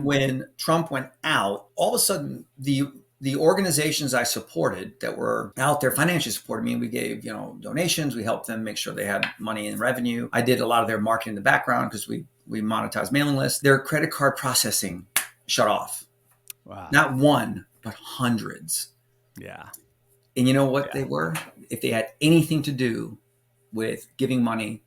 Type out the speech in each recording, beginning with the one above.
When Trump went out, all of a sudden the organizations I supported that were out there financially supported me. We gave, donations. We helped them make sure they had money and revenue. I did a lot of their marketing in the background because we monetized mailing lists. Their credit card processing shut off. Wow. Not one, but hundreds. Yeah. And you know what they were? If they had anything to do with giving money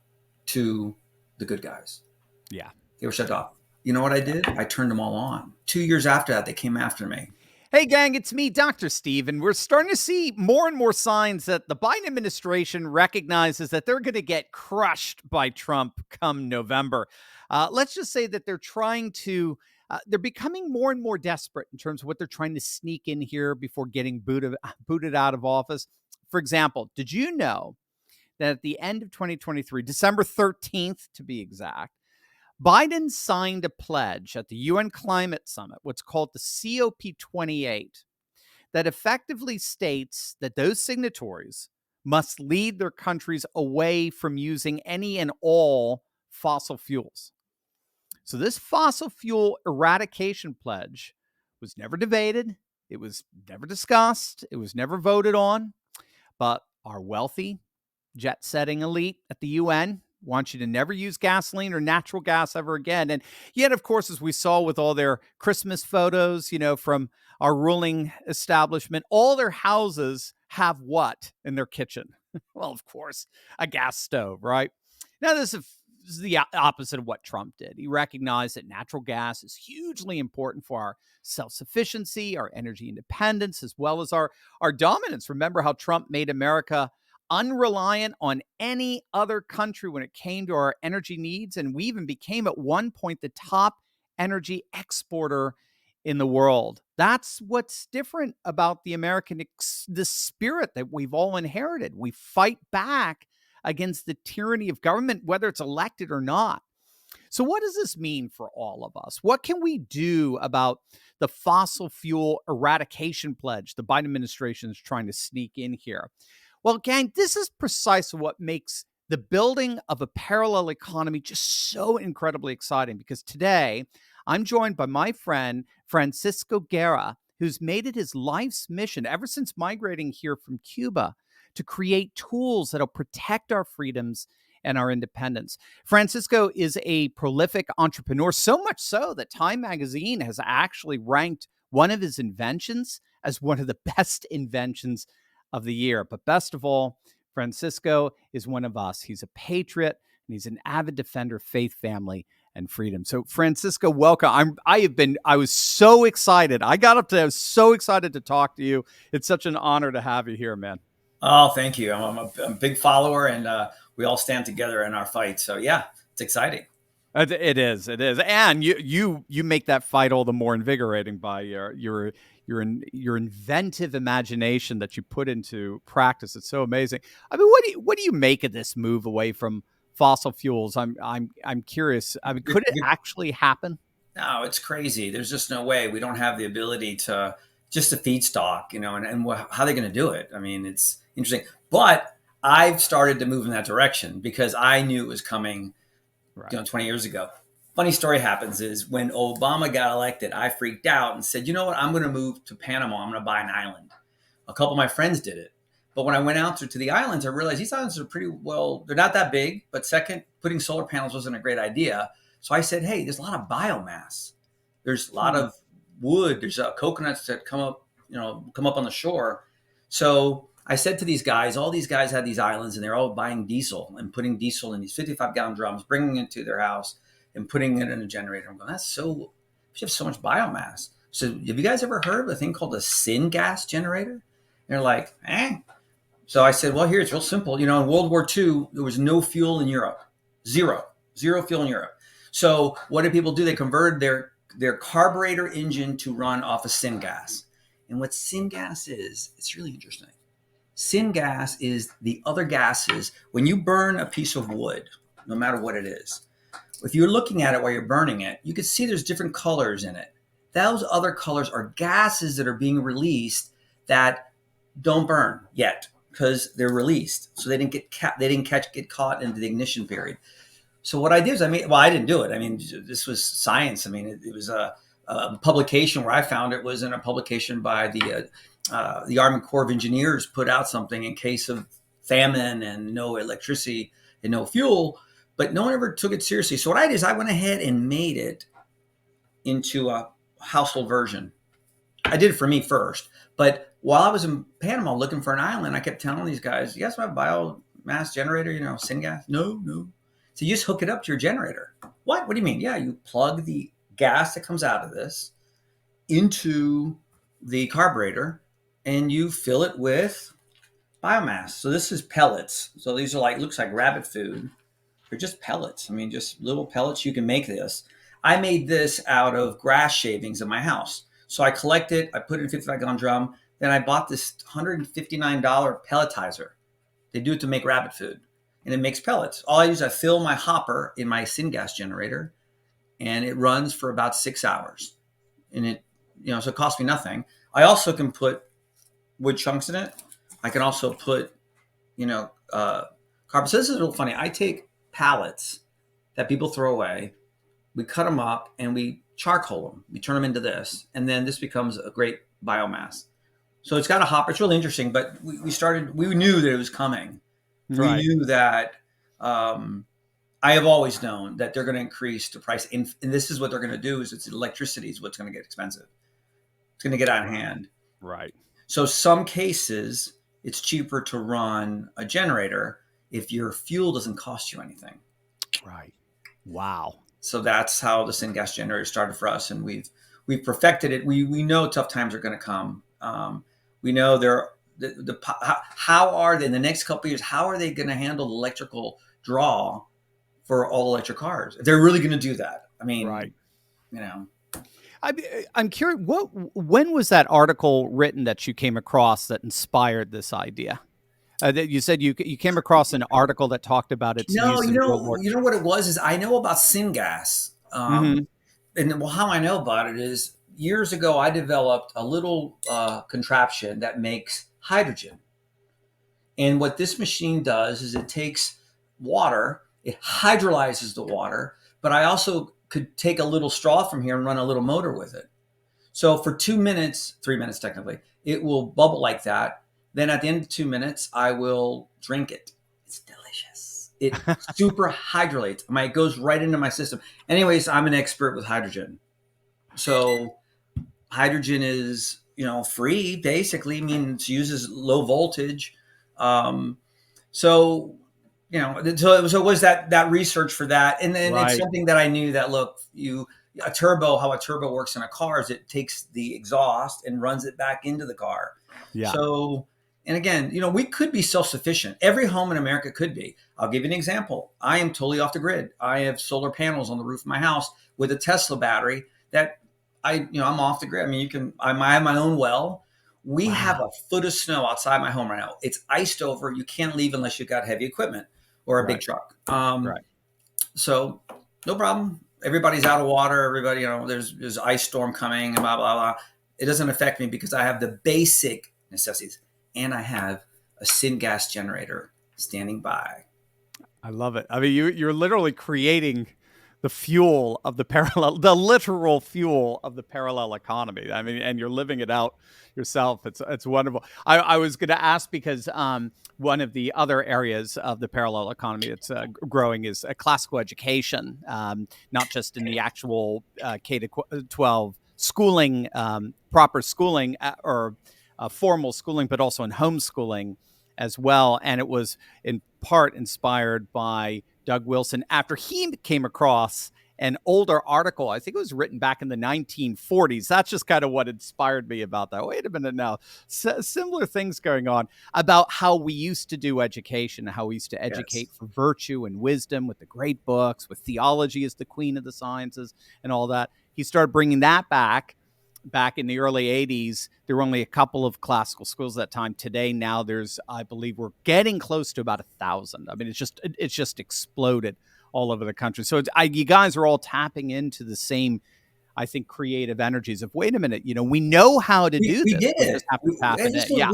to the good guys. Yeah. They were shut off. You know what I did? I turned them all on. 2 years after that, they came after me. Hey, gang, it's me, Dr. Steve, and we're starting to see more and more signs that the Biden administration recognizes that they're going to get crushed by Trump come November. Let's just say that they're trying to, they're becoming more and more desperate in terms of what they're trying to sneak in here before getting booted out of office. For example, did you know that at the end of 2023, December 13th to be exact, Biden signed a pledge at the UN Climate Summit, what's called the COP28, that effectively states that those signatories must lead their countries away from using any and all fossil fuels. So this fossil fuel eradication pledge was never debated. It was never discussed. It was never voted on. But our wealthy, jet-setting elite at the UN want you to never use gasoline or natural gas ever again. And yet, of course, as we saw with all their Christmas photos, from our ruling establishment, all their houses have what in their kitchen? Well, of course, a gas stove, right? Now, this is the opposite of what Trump did. He recognized that natural gas is hugely important for our self-sufficiency, our energy independence, as well as our dominance. Remember how Trump made America unreliant on any other country when it came to our energy needs. And we even became at one point the top energy exporter in the world. That's what's different about the American, the spirit that we've all inherited. We fight back against the tyranny of government, whether it's elected or not. So what does this mean for all of us? What can we do about the fossil fuel eradication pledge the Biden administration is trying to sneak in here? Well, gang, this is precisely what makes the building of a parallel economy just so incredibly exciting, because today I'm joined by my friend, Francisco Guerra, who's made it his life's mission ever since migrating here from Cuba to create tools that'll protect our freedoms and our independence. Francisco is a prolific entrepreneur, so much so that Time magazine has actually ranked one of his inventions as one of the best inventions of the year. But best of all, Francisco is one of us. He's a patriot and he's an avid defender of faith, family, and freedom. So Francisco, welcome. I was so excited. I got up today. I was so excited to talk to you. It's such an honor to have you here, man. Oh, thank you. I'm a big follower, and we all stand together in our fight. So yeah, it's exciting. It is, and you make that fight all the more invigorating by your inventive imagination that you put into practice. It's so amazing. I mean, what do you make of this move away from fossil fuels? I'm curious. I mean, could it actually happen? No, it's crazy. There's just no way. We don't have the ability to just a feedstock, and how are they going to do it? I mean, it's interesting, but I've started to move in that direction because I knew it was coming. Right. 20 years ago. Funny story happens is when Obama got elected, I freaked out and said, you know what? I'm going to move to Panama. I'm going to buy an island. A couple of my friends did it. But when I went out to the islands, I realized these islands are pretty well, they're not that big. But second, putting solar panels wasn't a great idea. So I said, hey, there's a lot of biomass. There's a lot of wood. There's coconuts that come up on the shore. So I said to these guys, all these guys had these islands and they're all buying diesel and putting diesel in these 55-gallon drums, bringing it to their house and putting it in a generator. I'm going, you have so much biomass. So have you guys ever heard of a thing called a syngas generator? And they're like, eh. So I said, well, here, it's real simple. In World War II, there was no fuel in Europe. Zero fuel in Europe. So what did people do? They converted their carburetor engine to run off of syngas. And what syngas is, it's really interesting. Syngas is the other gases. When you burn a piece of wood, no matter what it is, if you're looking at it while you're burning it, you can see there's different colors in it. Those other colors are gases that are being released that don't burn yet because they're released. So they didn't get caught into the ignition period. So what I did is I didn't do it. I mean, this was science. I mean, it was publication where I found it was in a publication by the Army Corps of Engineers put out something in case of famine and no electricity and no fuel, but no one ever took it seriously. So what I did is I went ahead and made it into a household version. I did it for me first, but while I was in Panama looking for an island, I kept telling these guys, "You guys have a biomass generator? Syngas? No, no." So you just hook it up to your generator. What? What do you mean? Yeah, you plug the gas that comes out of this into the carburetor, and you fill it with biomass. So this is pellets. So these are looks like rabbit food. They're just pellets. I mean, just little pellets. You can make this. I made this out of grass shavings in my house. So I collect it. I put it in a 55-gallon drum. Then I bought this $159 pelletizer. They do it to make rabbit food, and it makes pellets. All I use, I fill my hopper in my syngas generator, and it runs for about 6 hours. And so it costs me nothing. I also can put wood chunks in it. I can also put, carbon. So this is real funny. I take pallets that people throw away, we cut them up, and we charcoal them. We turn them into this, and then this becomes a great biomass. So it's got a hopper. It's really interesting, but we knew that it was coming. Right. We knew that I have always known that they're going to increase the price. And this is what they're going to do is electricity is what's going to get expensive. It's going to get out of hand. Right. So some cases, it's cheaper to run a generator if your fuel doesn't cost you anything. Right. Wow. So that's how the syngas generator started for us, and we've perfected it. We know tough times are going to come. We know how are they in the next couple of years? How are they going to handle the electrical draw for all electric cars? If they're really going to do that, I mean, right. I'm curious. When was that article written that you came across that inspired this idea? That you said you came across an article that talked about its use in World War II. You know what it was is I know about syngas, and how I know about it is years ago I developed a little contraption that makes hydrogen, and what this machine does is it takes water, it hydrolyzes the water, but I also could take a little straw from here and run a little motor with it. So for 2 minutes, 3 minutes technically, it will bubble like that. Then at the end of 2 minutes, I will drink it. It's delicious. It super hydrolytes. It goes right into my system. Anyways, I'm an expert with hydrogen. So hydrogen is, free basically. I mean, it uses low voltage. So it was that research for that. And then It's something that I knew that, look, how a turbo works in a car is it takes the exhaust and runs it back into the car. Yeah. So, and again, we could be self-sufficient. Every home in America could be. I'll give you an example. I am totally off the grid. I have solar panels on the roof of my house with a Tesla battery that I'm off the grid. I mean, I have my own well. We have a foot of snow outside my home right now. It's iced over. You can't leave unless you've got heavy equipment or a big truck. So no problem. Everybody's out of water. Everybody, there's ice storm coming and blah, blah, blah. It doesn't affect me because I have the basic necessities. And I have a syngas generator standing by. I love it. I mean, you're literally creating the fuel of the literal fuel of the parallel economy. I mean, and you're living it out yourself. It's wonderful. I was going to ask because one of the other areas of the parallel economy that's growing is classical education, not just in the actual K to 12 schooling, proper schooling or formal schooling, but also in homeschooling as well. And it was in part inspired by Doug Wilson after he came across an older article. I think it was written back in the 1940s. That's just kind of what inspired me about that. Wait a minute now. Similar things going on about how we used to do education, how we used to educate for virtue and wisdom with the great books, with theology as the queen of the sciences and all that. He started bringing that back in the early 80s. There were only a couple of classical schools at that time. Today, now I believe we're getting close to about 1,000. I mean, it's just exploded all over the country. So you guys are all tapping into the same, I think, creative energies of, wait a minute, we know how to do this. We just have to tap in it. Yeah.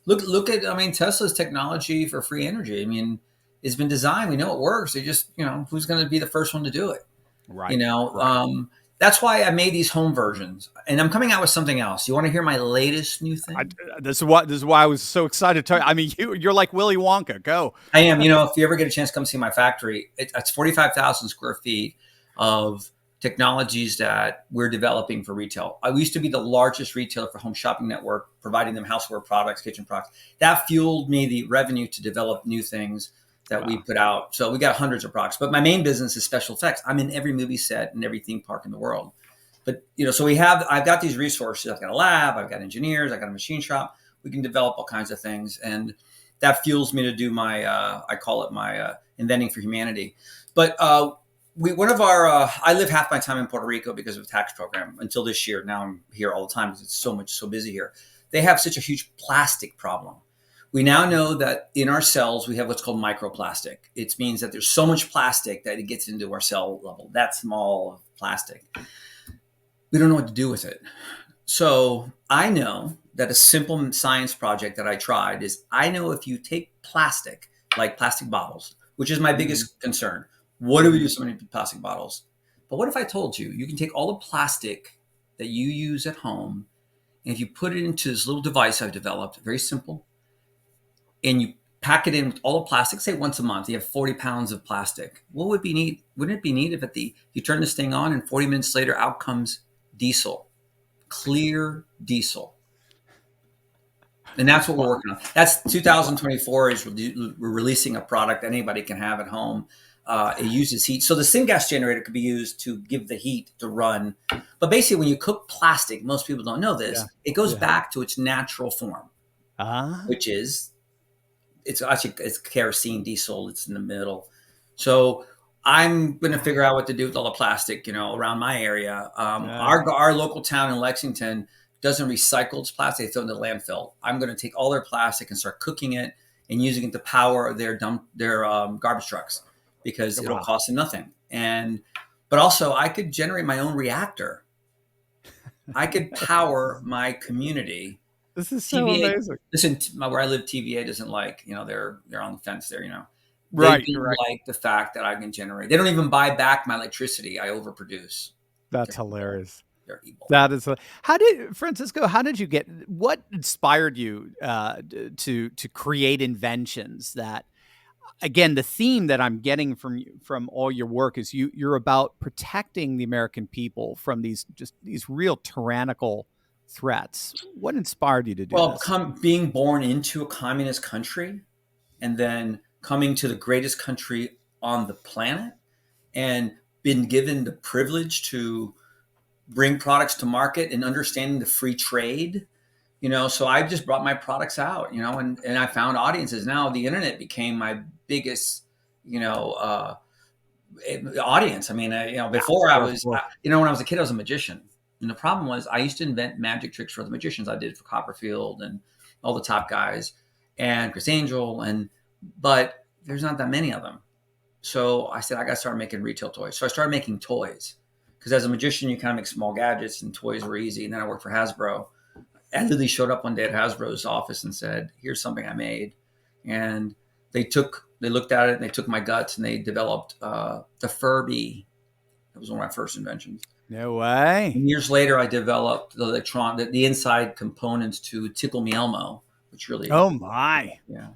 Look at, Tesla's technology for free energy. I mean, it's been designed. We know it works. They just, who's going to be the first one to do it? Right. That's why I made these home versions, and I'm coming out with something else. You want to hear my latest new I, thing? this is why I was so excited to. I mean, you're like Willy Wonka. Go. I am. You know, if you ever get a chance to come see my factory, it's 45,000 square feet of technologies that we're developing for retail. I used to be the largest retailer for Home Shopping Network, providing them houseware products, kitchen products. That fueled me the revenue to develop new things that we Wow. put out. So we got hundreds of products. But my main business is special effects. I'm in every movie set and every theme park in the world. But so I've got these resources. I've got a lab, I've got engineers, I've got a machine shop. We can develop all kinds of things, and that fuels me to do my I call it my inventing for humanity. But one of our I live half my time in Puerto Rico because of a tax program until this year. Now I'm here all the time because it's so busy here. They have such a huge plastic problem. We now know that in our cells we have what's called microplastic. It means that there's so much plastic that it gets into our cell level. That small of plastic. We don't know what to do with it. So I know that a simple science project that I tried is I know if you take plastic, like plastic bottles, which is my Mm-hmm. biggest concern, what do we do with so many plastic bottles? But what if I told you you can take all the plastic that you use at home, and if you put it into this little device I've developed, very simple, and you pack it in with all the plastic, say once a month, you have 40 pounds of plastic. What would be neat? Wouldn't it be neat if you turn this thing on and 40 minutes later out comes diesel, clear diesel? And that's what we're Wow. working on. That's Wow. 2024 is we're releasing a product that anybody can have at home. It uses heat. So the syngas generator could be used to give the heat to run. But basically, when you cook plastic, most people don't know Yeah. this, it goes Yeah. back to its natural form, Ah. which is it's kerosene diesel. It's in the middle. So I'm going to figure out what to do with all the plastic, around my area. Yeah. Our local town in Lexington doesn't recycle its plastic; they throw it in the landfill. I'm going to take all their plastic and start cooking it and using it to power their garbage trucks because it'll Wow. cost them nothing. But also I could generate my own reactor. I could power my community. This is so TVA, amazing. listen, where I live, TVA doesn't like, they're on the fence there, They Right. don't Right. like the fact that I can generate. They don't even buy back my electricity. I overproduce. That's They're evil. hilarious. They're evil. That is. How did Francisco? How did you get? What inspired you to create inventions that? Again, the theme that I'm getting from all your work is you're about protecting the American people from these real tyrannical threats. What inspired you to do Well, this? being born into a communist country and then coming to the greatest country on the planet and been given the privilege to bring products to market and understanding the free trade. So I just brought my products out, and I found audiences. Now the internet became my biggest, you know, audience. I mean, Yeah, before I of was, course. when I was a kid, I was a magician. And the problem was I used to invent magic tricks for the magicians. I did for Copperfield and all the top guys and Chris Angel. But there's not that many of them. So I said, I got to start making retail toys. So I started making toys because as a magician, you kind of make small gadgets and toys were easy. And then I worked for Hasbro. I literally showed up one day at Hasbro's office and said, here's something I made. And they looked at it and they took my guts and they developed the Furby. That was one of my first inventions. No way. And years later, I developed the inside components to Tickle Me Elmo, which really, Oh my. yeah.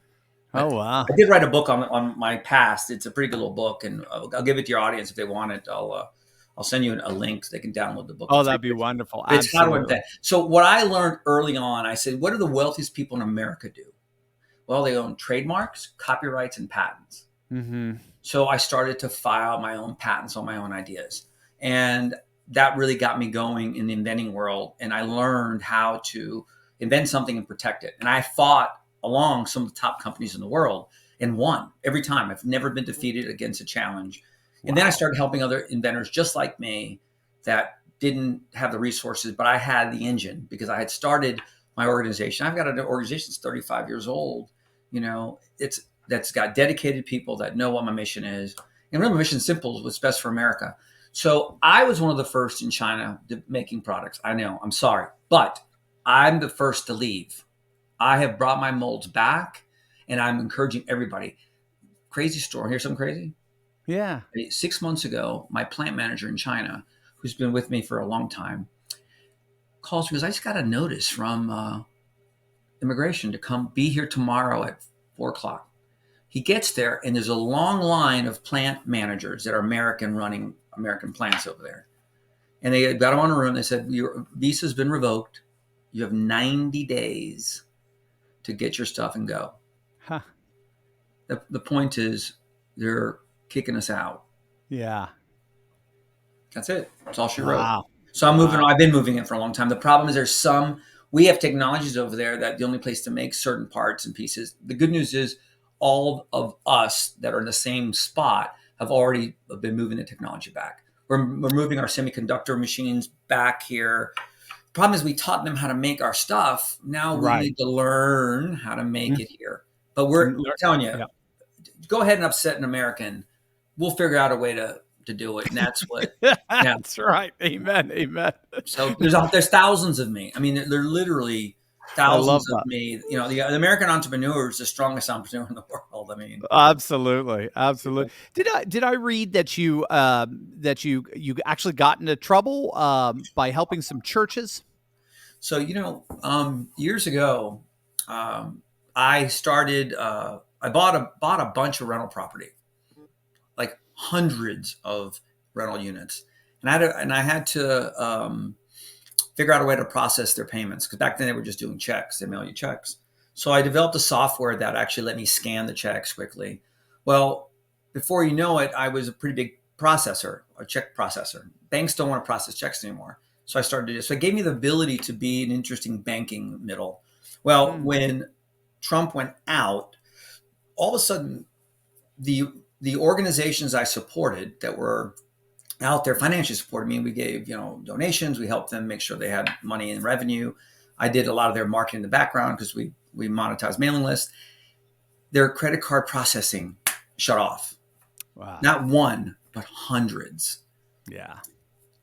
Oh But wow. I did write a book on my past. It's a pretty good little book, and I'll give it to your audience if they want it. I'll send you a link so they can download the book for Oh, free. that'd be wonderful. It's how to Absolutely. invent. So what I learned early on, I said, what do the wealthiest people in America do? Well, they own trademarks, copyrights, and patents. Mm-hmm. So I started to file my own patents on my own ideas. And that really got me going in the inventing world. And I learned how to invent something and protect it. And I fought along some of the top companies in the world and won every time. I've never been defeated against a challenge. And then I Wow. started helping other inventors just like me that didn't have the resources, but I had the engine because I had started my organization. I've got an organization that's 35 years old. It's that's got dedicated people that know what my mission is. And really, my mission is simple: what's best for America. So I was one of the first in China making products. I know, I'm sorry, but I'm the first to leave. I have brought my molds back, and I'm encouraging everybody. Crazy story. Here's something crazy. Yeah. 6 months ago, my plant manager in China, who who's been with me for a long time, calls me, because I just got a notice from immigration to come be here tomorrow at 4 o'clock. He gets there, and there's a long line of plant managers that are American, running American plants over there. And they got him on a room. They said, your visa's been revoked. You have 90 days to get your stuff and go. Huh. The point is, they're kicking us out. Yeah. That's it. That's all she wrote. Wow. So I'm moving Wow. on. I've been moving it for a long time. The problem is we have technologies over there that the only place to make certain parts and pieces. The good news is all of us that are in the same spot have already been moving the technology back. We're moving our semiconductor machines back here. The problem is we taught them how to make our stuff. Now we Right. need to learn how to make Mm. it here. But we're telling you, Yeah. go ahead and upset an American. We'll figure out a way to do it. And that's what, yeah. That's right. Amen. Amen. So there's thousands of me. I mean, they're literally I love thousands of that. me. You know, the American entrepreneur is the strongest entrepreneur in the world. I mean, Absolutely, absolutely. Did I read that you actually got into trouble by helping some churches? so years ago, I started. I bought a bunch of rental property, like hundreds of rental units, and I had to figure out a way to process their payments, because back then they were just doing checks. They mail you checks. So I developed a software that actually let me scan the checks quickly. Well, before you know it, I was a pretty big processor, a check processor. Banks don't want to process checks anymore. So I started to do this. So it gave me the ability to be an interesting banking middle. Well, Mm. when Trump went out, all of a sudden the organizations I supported that were out there financially supported me. We gave, donations. We helped them make sure they had money and revenue. I did a lot of their marketing in the background because we monetized mailing lists. Their credit card processing shut off. Wow. Not one, but hundreds. Yeah.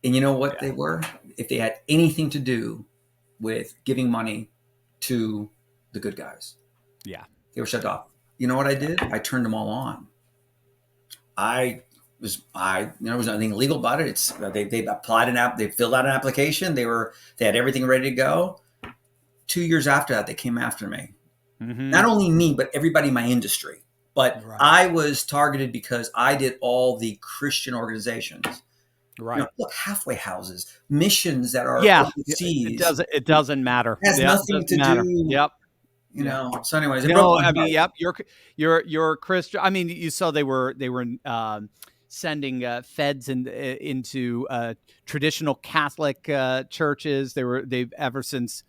And you know what they were? If they had anything to do with giving money to the good guys, Yeah. they were shut off. You know what I did? I turned them all on. There was nothing illegal about it. It's they applied they filled out an application. They had everything ready to go. 2 years after that, they came after me. Mm-hmm. Not only me, but everybody in my industry. But Right. I was targeted because I did all the Christian organizations. Right. Look, halfway houses, missions that are Yeah. overseas. It doesn't matter. It has Yeah, it nothing doesn't to matter. do. Yep. So anyways, it broke No, my I mean, heart. yep. You're Christian. I mean, you saw they were sending feds into traditional Catholic churches. They've ever since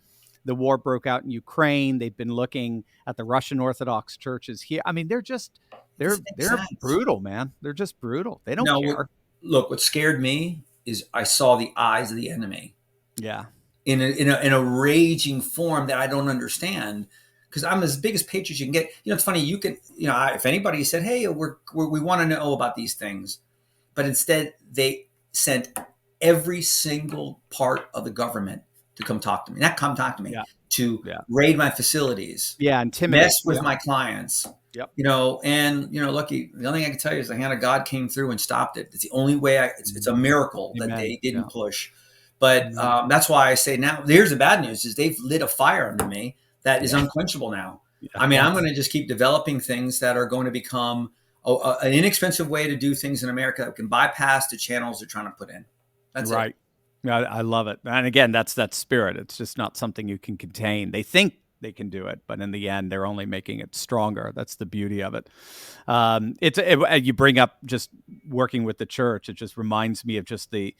the war broke out in Ukraine. They've been looking at the Russian Orthodox churches here. I mean, they're Doesn't make sense. brutal, man. They're just brutal. They don't No, care. look, what scared me is I saw the eyes of the enemy Yeah. in a raging form that I don't understand, because I'm as big as patriot as you can get. It's funny. You can, if anybody said, "Hey, we want to know about these things," but instead they sent every single part of the government to come talk to me. Not come talk to me, Yeah. to Yeah. raid my facilities, Yeah. Intimidate. mess with Yep. my clients. Yep. Lucky, the only thing I can tell you is the hand of God came through and stopped it. It's the only way. It's a miracle that Amen. they didn't Yeah. push. But Mhm. that's why I say now. Here's the bad news: is they've lit a fire under me that is unquenchable now. Yeah. I mean, I'm going to just keep developing things that are going to become an inexpensive way to do things in America that can bypass the channels they're trying to put in. That's Right. it. Yeah, I love it. And again, that's that spirit. It's just not something you can contain. They think they can do it, but in the end, they're only making it stronger. That's the beauty of it. You bring up just working with the church. It just reminds me of just the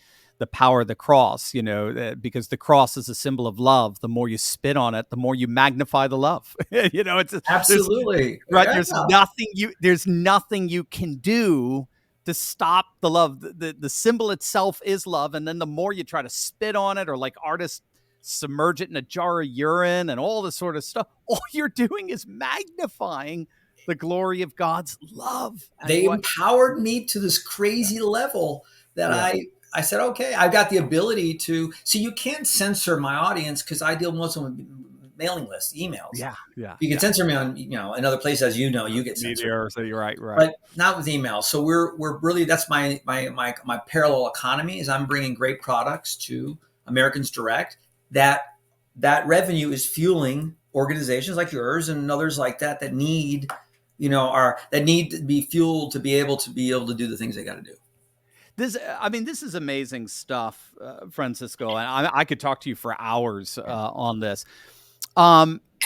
power of the cross. Because the cross is a symbol of love. The more you spit on it, the more you magnify the love. There's Absolutely. right. Yeah. There's nothing you can do to stop the love. The symbol itself is love, and then the more you try to spit on it, or like artists submerge it in a jar of urine and all this sort of stuff, all you're doing is magnifying the glory of God's love. And They empowered me to this crazy level that Yeah. I said, okay, I've got the ability to see. You can't censor my audience because I deal mostly with mailing list, emails. Yeah, yeah, You can yeah. censor me on, another place, as you know, you get censored, Meteor. So you're right, right. but not with email. So we're really, that's my parallel economy, is I'm bringing great products to Americans direct. That that revenue is fueling organizations like yours and others like that that need, are that need to be fueled to be able to do the things they got to do. This, I mean, this is amazing stuff, Francisco, and I could talk to you for hours Yeah. on this.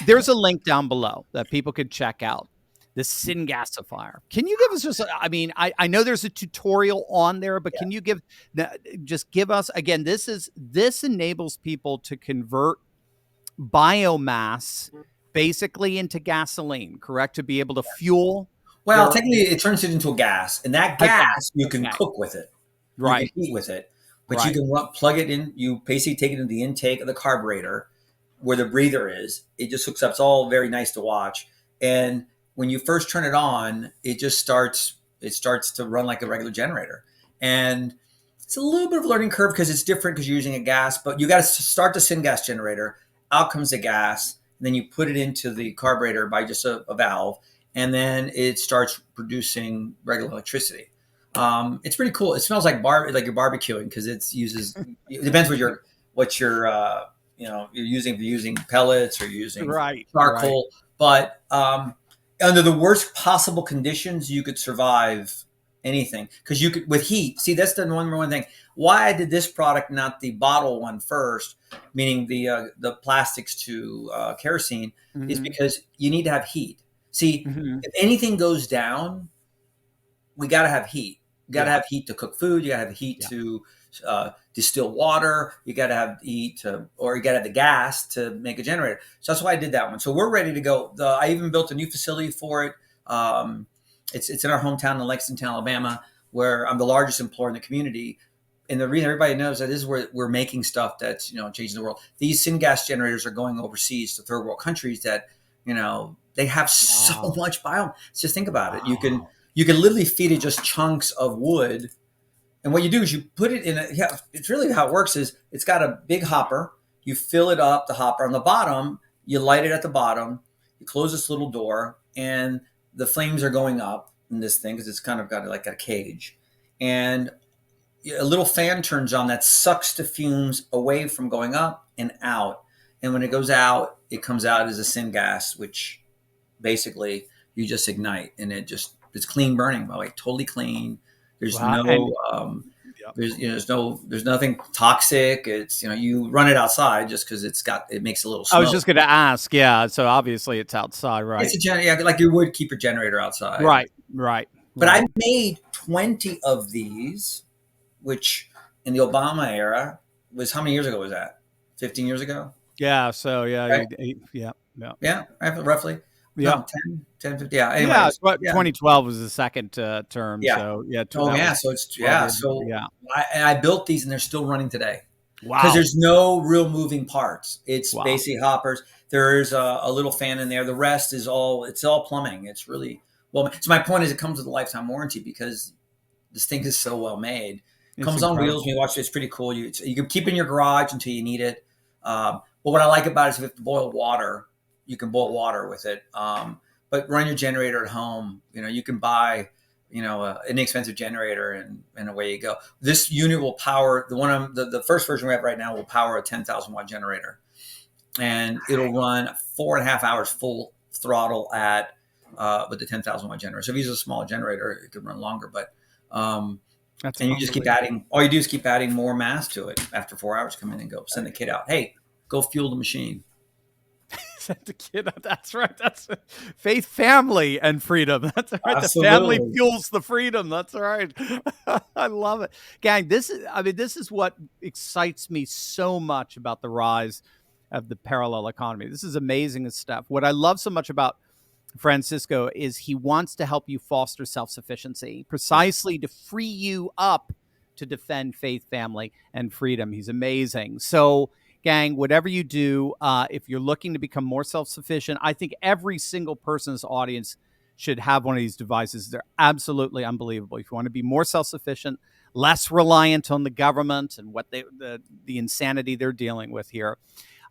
There's a link down below that people could check out. The Syngasifier. Can you give us just? I mean, I know there's a tutorial on there, but Yeah. can you just give us again? This enables people to convert biomass basically into gasoline, correct? To be able to fuel Well, their technically, it turns it into a gas, and that a gas. gas you can Okay, cook with it. You can right, heat with it, but you right. can plug it in. You basically take it into the intake of the carburetor, where the breather is. It just hooks up. It's all very nice to watch. And when you first turn it on, it just starts. It starts to run like a regular generator, and it's a little bit of a learning curve because it's different because you're using a gas. But you got to start the syngas generator. Out comes the gas, and then you put it into the carburetor by just a valve, and then it starts producing regular electricity. It's pretty cool. It smells like you're barbecuing because it uses. It depends what you're using. If you're using pellets or using Right, right. charcoal, but under the worst possible conditions, you could survive anything because you could with heat. See, that's the number one thing. Why did this product not the bottle one first? Meaning the plastics to kerosene is Mhm, because you need to have heat. See, mhm. if anything goes down, we got to have heat. You got to Yeah, have heat to cook food. You got to have heat yeah. to distill water. You got to have heat or you got to have the gas to make a generator. So that's why I did that one. So we're ready to go. I even built a new facility for it. It's in our hometown in Lexington, Alabama, where I'm the largest employer in the community. And the reason everybody knows that is where we're making stuff that's changing the world. These syngas generators are going overseas to third world countries that they have so Wow, much biome. Just think about it. wow. You can literally feed it just chunks of wood, and what you do is you put it in a. Yeah, it's really how it works. Is it's got a big hopper. You fill it up, the hopper on the bottom. You light it at the bottom. You close this little door, and the flames are going up in this thing because it's kind of got like a cage, and a little fan turns on that sucks the fumes away from going up and out. And when it goes out, it comes out as a syngas, which basically you just ignite, and it's clean burning, by the way, totally clean. There's Wow, and no yep. there's nothing toxic. It's you run it outside just because it makes a little I was smoke. just gonna ask, yeah, so obviously it's outside, right? It's yeah, like you would keep your generator outside. Right, right, But I right. made 20 of these, which in the Obama era was how many years ago was that? 15 years ago, Yeah, so yeah, right? yeah, yeah, Yeah, roughly. yeah. No, 10, 50. Yeah. Yeah, Anyways, but yeah, 2012 was the second, term, yeah. so yeah, Oh that yeah. was So it's 12 yeah. years ago, So yeah. I built these and they're still running today because Wow, there's no real moving parts. It's wow. basically hoppers. There's a little fan in there. The rest is all plumbing. It's really well. So my point is, it comes with a lifetime warranty because this thing is so well made. It's Comes on wheels. When incredible. you watch it, it's pretty cool. You can keep it in your garage until you need it. But what I like about it is if you have to boil water, you can boil water with it. But run your generator at home. You can buy an inexpensive generator and away you go. This unit will power the first version we have right now will power a 10,000 watt generator, and it'll run 4.5 hours full throttle at with the 10,000 watt generator. So if you use a small generator, it could run longer, but um, That's and you just keep unbelievable. adding. All you do is keep adding more mass to it. After 4 hours, come in and go send the kid out. Hey, go fuel the machine. Sent the kid up. That's right. That's faith, family, and freedom. That's right. The family Absolutely. fuels the freedom. That's right. I love it, gang. This is what excites me so much about the rise of the parallel economy. This is amazing stuff. What I love so much about Francisco is he wants to help you foster self-sufficiency, Yeah. precisely to free you up to defend faith, family, and freedom. He's amazing. So, gang, whatever you do, if you're looking to become more self-sufficient, I think every single person's audience should have one of these devices. They're absolutely unbelievable. If you want to be more self-sufficient, less reliant on the government and what the insanity they're dealing with here.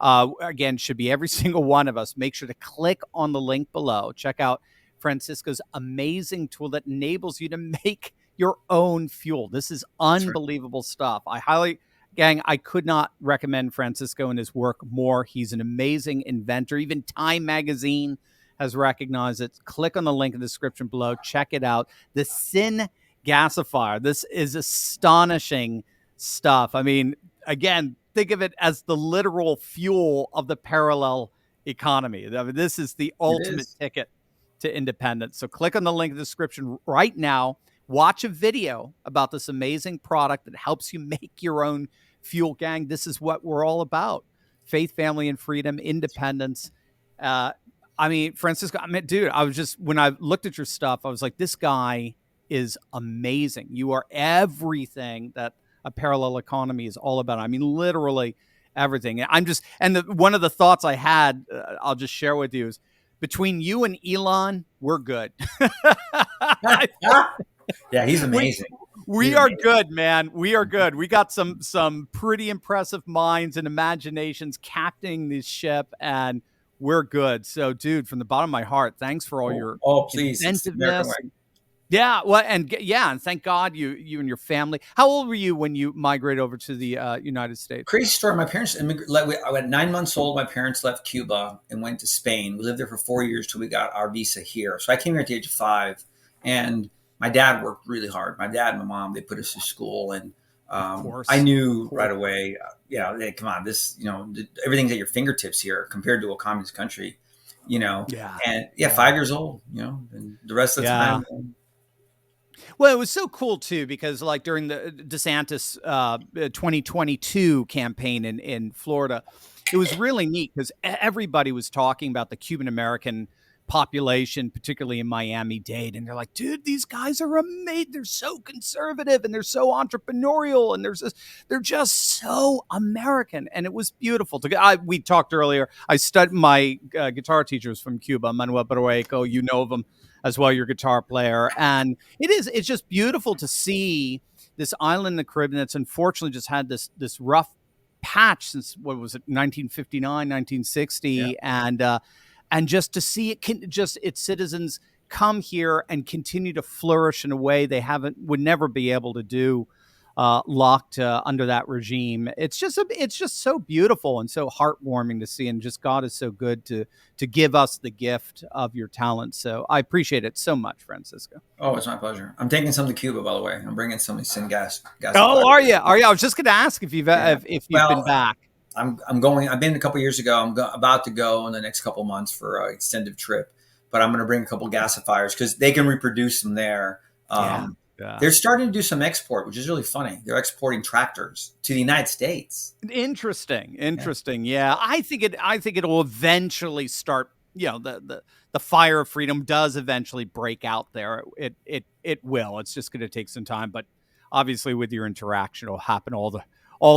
Again, should be every single one of us. Make sure to click on the link below. Check out Francisco's amazing tool that enables you to make your own fuel. This is That's right. unbelievable stuff. Gang, I could not recommend Francisco and his work more. He's an amazing inventor. Even Time Magazine has recognized it. Click on the link in the description below. Check it out. The Syn Gasifier. This is astonishing stuff. I mean, again, think of it as the literal fuel of the parallel economy. I mean, this is the It ultimate is. ticket to independence. So click on the link in the description right now. Watch a video about this amazing product that helps you make your own fuel, gang. This is what we're all about. Faith, family, and freedom, independence. I mean, Francisco, I mean, dude, when I looked at your stuff, I was like, this guy is amazing. You are everything that a parallel economy is all about. I mean, literally everything. One of the thoughts I had, I'll just share with you is between you and Elon, we're good. Yeah, he's we amazing. we He's are amazing. good, man. We are good. We got some pretty impressive minds and imaginations captaining this ship, and we're good. So, dude, from the bottom of my heart, thanks for all Oh, your oh, please, it's the American way. inventiveness. Yeah, well, and thank God you and your family. How old were you when you migrated over to the United States? Crazy story. My parents I was 9 months old. My parents left Cuba and went to Spain. We lived there for 4 years till we got our visa here. So I came here at the age of 5, and my dad worked really hard. My dad and my mom, they put us through school, and Of I course, of knew right course. away. Hey, come on, this everything's at your fingertips here compared to a communist country. Yeah, And yeah, yeah, 5 years old. And the rest of the yeah. time, Well, it was so cool too because like during the DeSantis 2022 campaign in Florida, it was really neat because everybody was talking about the Cuban American population, particularly in Miami-Dade, and they're like, "Dude, these guys are amazing. They're so conservative and they're so entrepreneurial and they're just so American." And it was beautiful. We talked earlier. I studied my guitar teachers from Cuba, Manuel Barroeco. You know of him as well, your guitar player, and it's just beautiful to see this island in the Caribbean that's unfortunately just had this rough patch since what was it 1959 yeah. 1960 and just to see it can just its citizens come here and continue to flourish in a way they haven't would never be able to do locked under that regime. It's just so beautiful and so heartwarming to see, and just God is so good to give us the gift of your talent. So I appreciate it so much, Francisco. Oh, it's my pleasure. I'm taking some to Cuba, by the way. I'm bringing some gasifier. Oh, are you? Are you? I was just going to ask Yeah. if you've been Well, back. I'm going. I've been a couple years ago. About to go in the next couple months for an extended trip, but I'm going to bring a couple gasifiers because they can reproduce them there. Yeah, Um, yeah. they're starting to do some export, which is really funny. They're exporting tractors to the United States. Interesting, Yeah. interesting. Yeah, I think it'll eventually start. You know, the fire of freedom does eventually break out there. It will. It's just going to take some time, but obviously with your interaction, it'll happen all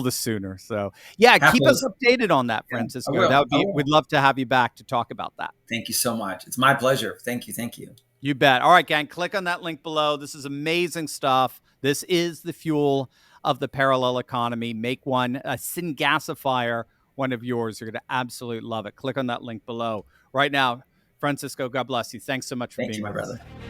the sooner. So yeah, keep Happily, us updated on that, yeah, I Francisco. That will. would I be. We'd will. love to have you back to talk about that. Thank you so much. It's my pleasure. Thank you. Thank you. You bet. All right, gang, click on that link below. This is amazing stuff. This is the fuel of the parallel economy. Make one, a Syngasifier, one of yours. You're going to absolutely love it. Click on that link below right now. Francisco, God bless you. Thanks so much for Thank you, being my with us. brother.